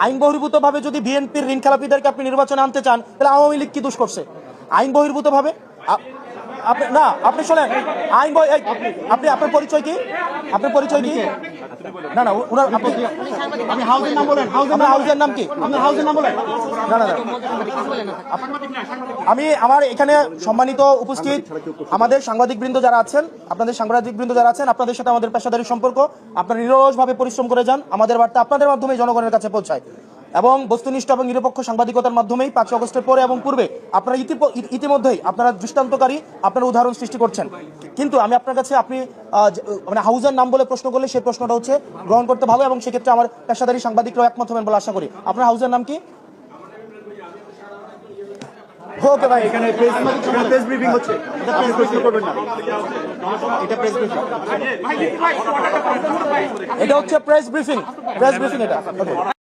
আইন বহির্ভূতভাবে যদি বিএনপির ঋণ খেলাপিদেরকে আপনি নির্বাচনে আনতে চান, তাহলে আওয়ামী লীগ কি দোষ করছে? আইন বহির্ভূতভাবে আপনি না, আপনি শোনেন, আইন আপনি আপনার পরিচয় কি? আপনার পরিচয় কি? না না, ওনার আপনি হাউজের নাম বলেন। হাউজের নাম কি? আপনি হাউজের নাম বলেন। না না, আমি আমার এখানে সম্মানিত উপস্থিত আমাদের সাংবাদিকবৃন্দ যারা আছেন, আপনাদের সাংবাদিকবৃন্দ যারা আছেন, আপনাদের সাথে আমাদের পেশাদারি সম্পর্ক। আপনারা নিরলসভাবে পরিশ্রম করে যান, আমাদের বার্তা আপনাদের মাধ্যমে জনগণের কাছে পৌঁছায় এবং বস্তুনিষ্ঠ এবং নিরপেক্ষ সাংবাদিকতার মাধ্যমেই 5 আগস্টের পরে এবং পূর্বে আপনারা ইতিমধ্যেই আপনারা দৃষ্টান্তকারী আপনারা উদাহরণ সৃষ্টি করছেন। কিন্তু আমি আপনার কাছে আপনি মানে হাউজের নাম বলে প্রশ্ন করলে সেই প্রশ্নটা হচ্ছে গ্রহণ করতে ভালো, এবং সেক্ষেত্রে আমার পেশাদারি সাংবাদিকরাও একমত হবেন বলে আশা করি। আপনার হাউজের নাম কি? ওকে ভাই, এখানে প্রেস ব্রিফিং হচ্ছে, আপনি প্রশ্ন করবেন না। এটা প্রেস ব্রিফিং, এটা হচ্ছে প্রেস ব্রিফিং, এটা ওকে।